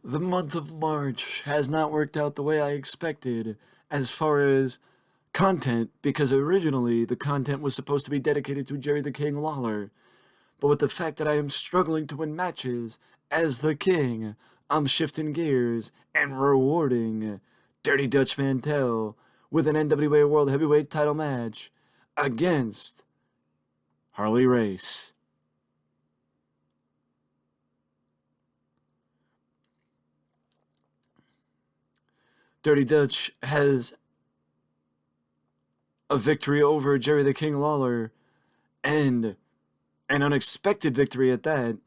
The month of March has not worked out the way I expected as far as content, because originally the content was supposed to be dedicated to Jerry the King Lawler. But with the fact that I am struggling to win matches as the King, I'm shifting gears and rewarding Dirty Dutch Mantel with an NWA World Heavyweight title match against Harley Race. Dirty Dutch has a victory over Jerry the King Lawler, and an unexpected victory at that.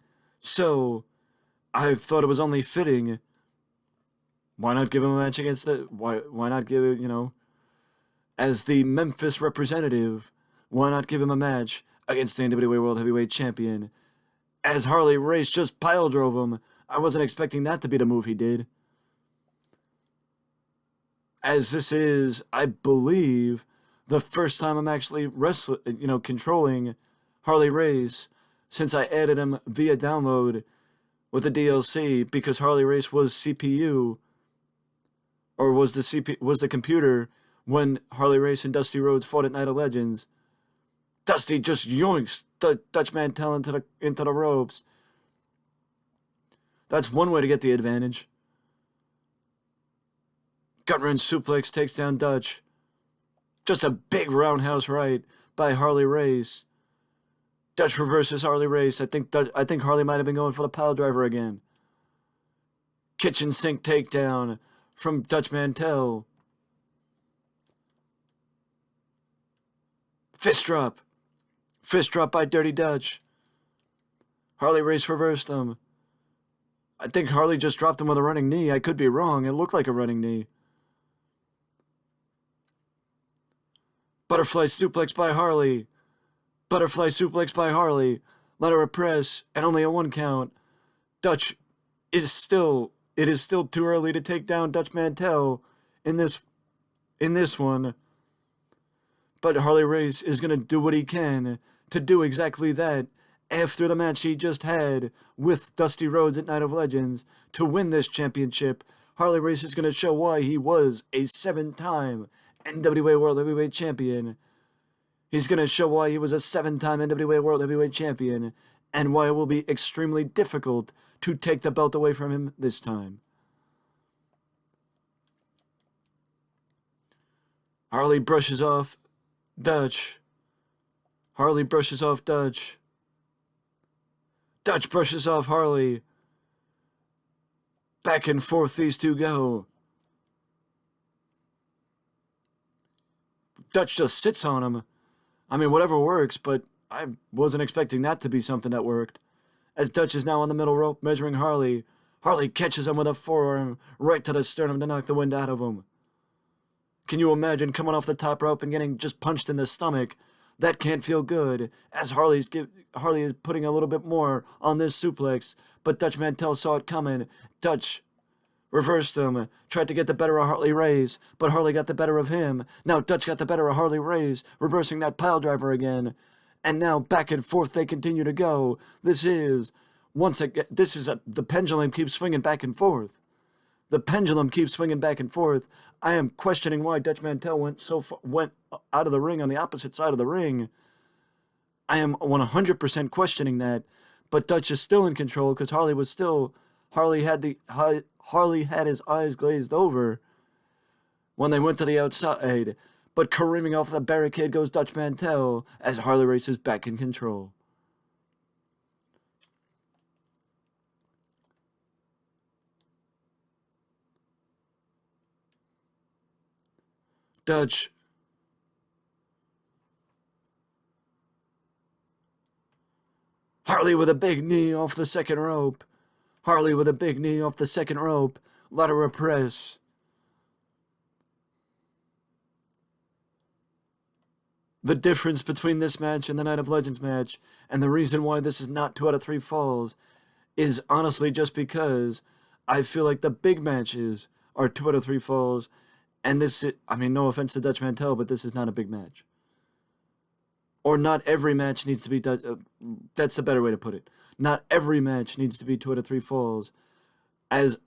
So I thought it was only fitting. Why not give him a match against the? Why not give it? As the Memphis representative, why not give him a match against the NWA World Heavyweight Champion? As Harley Race just pile drove him, I wasn't expecting that to be the move he did. As this is, I believe, the first time I'm actually controlling Harley Race since I added him via download with the DLC, because Harley Race was CPU, or was the computer when Harley Race and Dusty Rhodes fought at Night of Legends. Dusty just yoinks the Dutch Mantel into the ropes. That's one way to get the advantage. Gut wrench suplex takes down Dutch. Just a big roundhouse right by Harley Race. Dutch reverses Harley Race. I think Harley might have been going for the pile driver again. Kitchen sink takedown from Dutch Mantel. Fist drop. Fist drop by Dirty Dutch. Harley Race reversed him. I think Harley just dropped him with a running knee. I could be wrong. It looked like a running knee. Butterfly suplex by Harley. Butterfly suplex by Harley. Let her press, and only a 1 count. Dutch it is still too early to take down Dutch Mantel in this one. But Harley Race is going to do what he can to do exactly that after the match he just had with Dusty Rhodes at Night of Legends to win this championship. Harley Race is going to show why he was a 7-time NWA World Heavyweight Champion. He's going to show why he was a 7-time NWA World Heavyweight Champion, and why it will be extremely difficult to take the belt away from him this time. Harley brushes off Dutch. Harley brushes off Dutch. Dutch brushes off Harley. Back and forth these two go. Dutch just sits on him. I mean, whatever works, but I wasn't expecting that to be something that worked. As Dutch is now on the middle rope measuring Harley. Harley catches him with a forearm right to the sternum to knock the wind out of him. Can you imagine coming off the top rope and getting just punched in the stomach? That can't feel good, as Harley is putting a little bit more on this suplex, but Dutch Mantel saw it coming. Dutch reversed him, tried to get the better of Harley Race, but Harley got the better of him. Now Dutch got the better of Harley Race, reversing that pile driver again. And now back and forth they continue to go. The pendulum keeps swinging back and forth. The pendulum keeps swinging back and forth. I am questioning why Dutch Mantel went out of the ring on the opposite side of the ring. I am 100% questioning that, but Dutch is still in control because Harley had his eyes glazed over when they went to the outside. But careening off the barricade goes Dutch Mantel as Harley Race is back in control. Dutch Harley with a big knee off the second rope. Harley with a big knee off the second rope. Let her press. The difference between this match and the Night of Legends match, and the reason why this is not 2 out of 3 falls, is honestly just because I feel like the big matches are 2 out of 3 falls, and no offense to Dutch Mantel, but this is not a big match. Or not every match needs to be that's a better way to put it. Not every match needs to be 2 out of 3 falls, as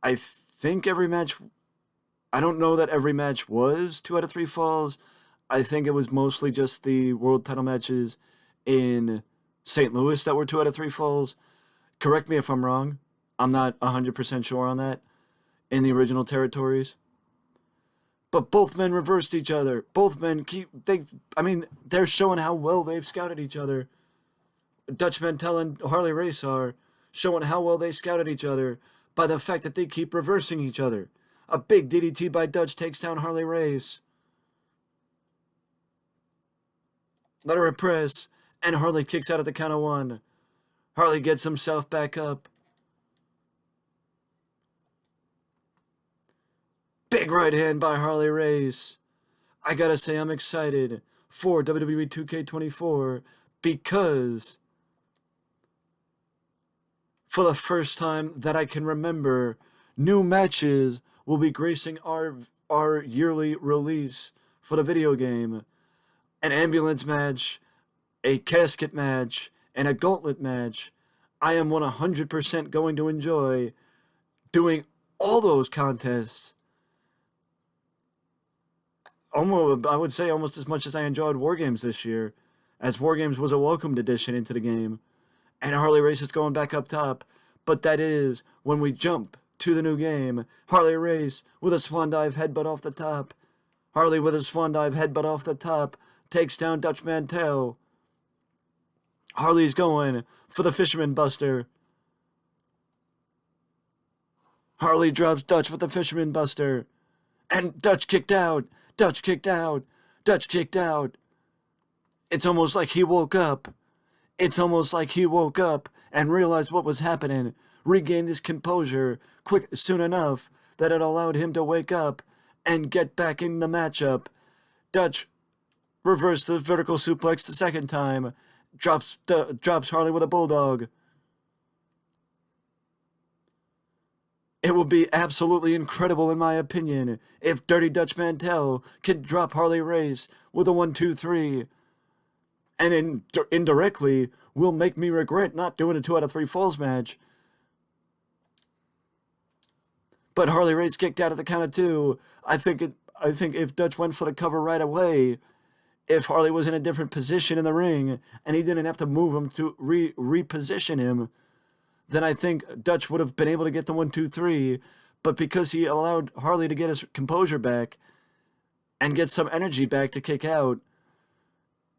I think every match, I don't know that every match was 2 out of 3 falls. I think it was mostly just the world title matches in St. Louis that were 2 out of 3 falls. Correct me if I'm wrong. I'm not 100% sure on that in the original territories. But both men reversed each other. Both men they're showing how well they've scouted each other. Dutch Mantel and Harley Race are showing how well they scouted each other by the fact that they keep reversing each other. A big DDT by Dutch takes down Harley Race. Let her press, and Harley kicks out at the count of 1. Harley gets himself back up. Big right hand by Harley Race. I gotta say, I'm excited for WWE 2K24 because for the first time that I can remember, new matches will be gracing our yearly release for the video game. An ambulance match, a casket match, and a gauntlet match. I am 100% going to enjoy doing all those contests. I would say almost as much as I enjoyed War Games this year, as War Games was a welcomed addition into the game. And Harley Race is going back up top, but that is when we jump to the new game. Harley Race with a swan dive headbutt off the top. Harley with a swan dive headbutt off the top takes down Dutch Mantel. Harley's going for the Fisherman Buster. Harley drops Dutch with the Fisherman Buster. And Dutch kicked out. Dutch kicked out. Dutch kicked out. It's almost like he woke up. It's almost like he woke up and realized what was happening. Regained his composure soon enough that it allowed him to wake up and get back in the matchup. Dutch reversed the vertical suplex the second time. Drops Harley with a bulldog. It will be absolutely incredible, in my opinion, if Dirty Dutch Mantel can drop Harley Race with a 1-2-3. And indirectly will make me regret not doing a 2 out of 3 falls match. But Harley Race kicked out at the count of 2. I think if Dutch went for the cover right away, if Harley was in a different position in the ring and he didn't have to move him to reposition him, then I think Dutch would have been able to get the 1-2-3. But because he allowed Harley to get his composure back and get some energy back to kick out,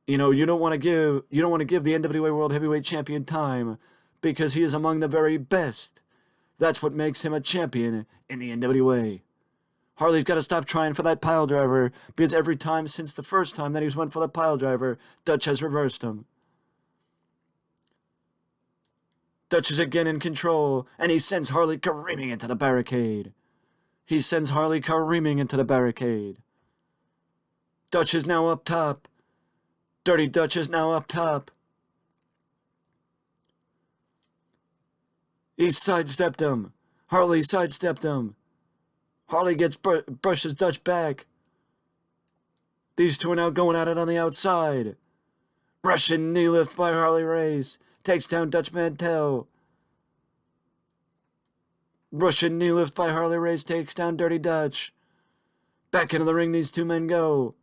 you don't want to give the NWA World Heavyweight Champion time because he is among the very best. That's what makes him a champion in the NWA. Harley's got to stop trying for that pile driver because every time since the first time that he's went for the pile driver, Dutch has reversed him. Dutch is again in control, and he sends Harley careening into the barricade. Dutch is now up top. Dirty Dutch is now up top. He sidestepped him. Harley sidestepped him. Harley brushes Dutch back. These two are now going at it on the outside. Russian knee lift by Harley Race. Takes down Dutch Mantel. Russian knee lift by Harley Race takes down Dirty Dutch. Back into the ring these two men go.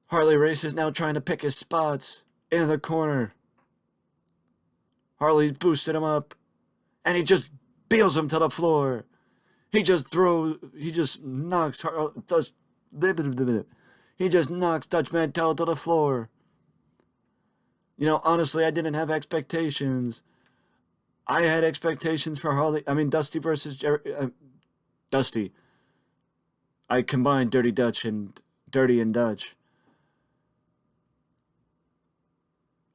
Harley Race is now trying to pick his spots into the corner. Harley's boosted him up. And he just beels him to the floor. He just knocks Dutch Mantel to the floor. Honestly, I didn't have expectations. I had expectations for Dusty versus Dusty. I combined Dirty Dutch and Dirty and Dutch.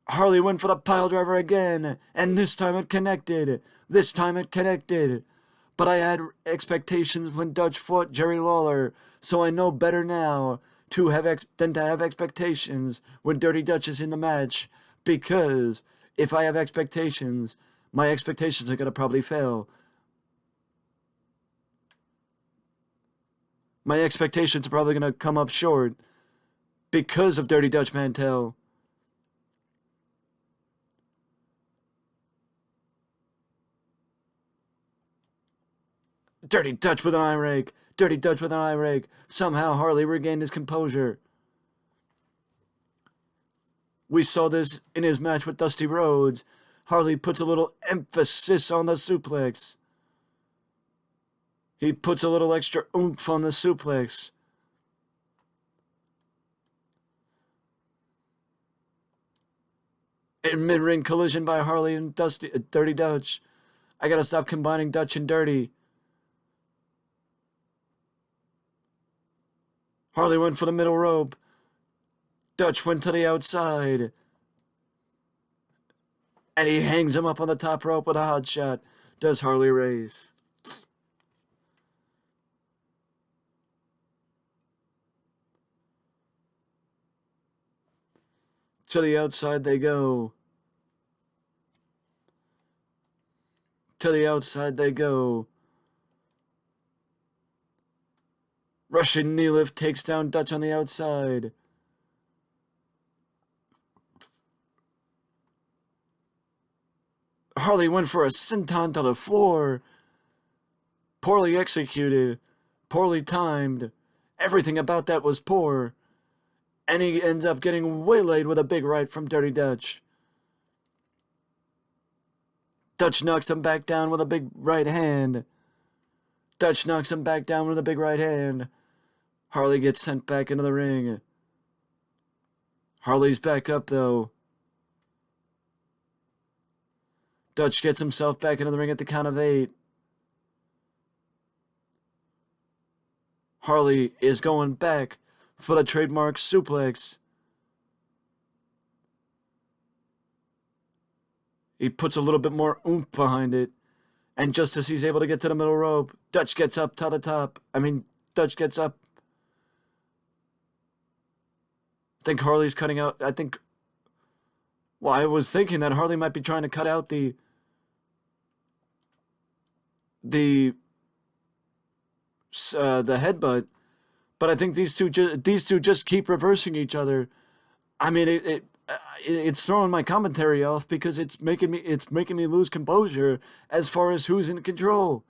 Harley went for the pile driver again, and this time it connected. But I had expectations when Dutch fought Jerry Lawler, so I know better now than to have expectations when Dirty Dutch is in the match, because if I have expectations, my expectations are going to probably fail. My expectations are probably going to come up short because of Dirty Dutch Mantel. Dirty Dutch with an eye rake. Dirty Dutch with an eye rake. Somehow Harley regained his composure. We saw this in his match with Dusty Rhodes. Harley puts a little emphasis on the suplex. He puts a little extra oomph on the suplex. In mid-ring collision by Harley and Dirty Dutch. I gotta stop combining Dutch and Dirty. Harley went for the middle rope. Dutch went to the outside. And he hangs him up on the top rope with a hot shot. Does Harley Race. To the outside they go. To the outside they go. Russian knee lift takes down Dutch on the outside. Harley went for a senton to the floor. Poorly executed. Poorly timed. Everything about that was poor. And he ends up getting waylaid with a big right from Dirty Dutch. Dutch knocks him back down with a big right hand. Dutch knocks him back down with a big right hand. Harley gets sent back into the ring. Harley's back up, though. Dutch gets himself back into the ring at the count of 8. Harley is going back for the trademark suplex. He puts a little bit more oomph behind it. And just as he's able to get to the middle rope, Dutch gets up to the top. Dutch gets up. I think Harley's cutting out. I was thinking that Harley might be trying to cut out the headbutt, but I think these two just keep reversing each other. I mean, it's throwing my commentary off because it's making me lose composure as far as who's in control.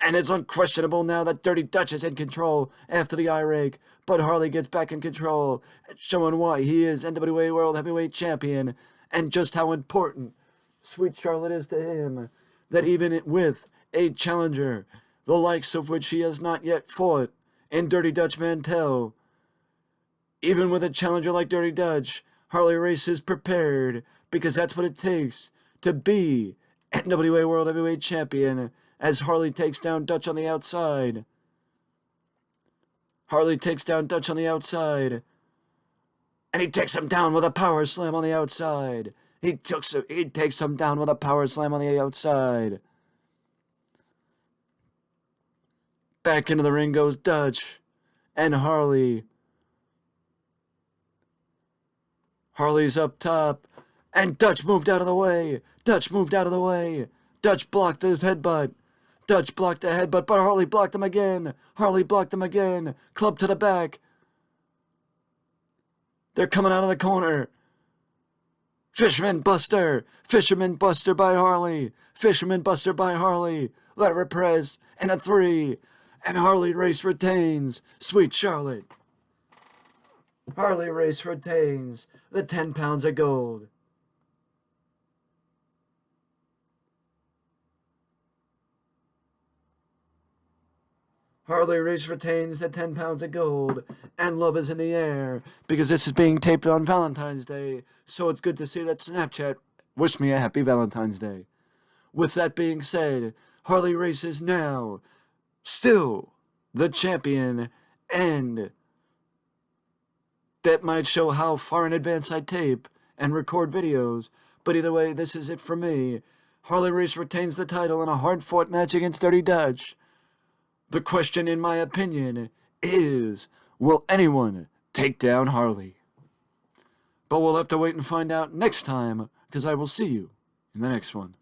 And it's unquestionable now that Dirty Dutch is in control after the eye rake, but Harley gets back in control, showing why he is NWA World Heavyweight Champion and just how important Sweet Charlotte is to him. That even with a challenger, the likes of which he has not yet fought, in Dirty Dutch Mantel, even with a challenger like Dirty Dutch, Harley Race is prepared, because that's what it takes to be NWA World Heavyweight Champion, as Harley takes down Dutch on the outside. Harley takes down Dutch on the outside. And he takes him down with a power slam on the outside. He takes him down with a power slam on the outside. Back into the ring goes Dutch and Harley. Harley's up top. And Dutch moved out of the way. Dutch moved out of the way. Dutch blocked the headbutt. Dutch blocked the headbutt, but Harley blocked him again. Harley blocked him again. Club to the back. They're coming out of the corner. Fisherman Buster. Fisherman Buster by Harley. Fisherman Buster by Harley. Letter press and a 3. And Harley Race retains. Sweet Charlotte. Harley Race retains the 10 pounds of gold. Harley Race retains the 10 pounds of gold, and love is in the air, because this is being taped on Valentine's Day, so it's good to see that Snapchat wished me a happy Valentine's Day. With that being said, Harley Race is now still the champion, and that might show how far in advance I tape and record videos, but either way, this is it for me. Harley Race retains the title in a hard-fought match against Dirty Dutch. The question, in my opinion, is, will anyone take down Harley? But we'll have to wait and find out next time, because I will see you in the next one.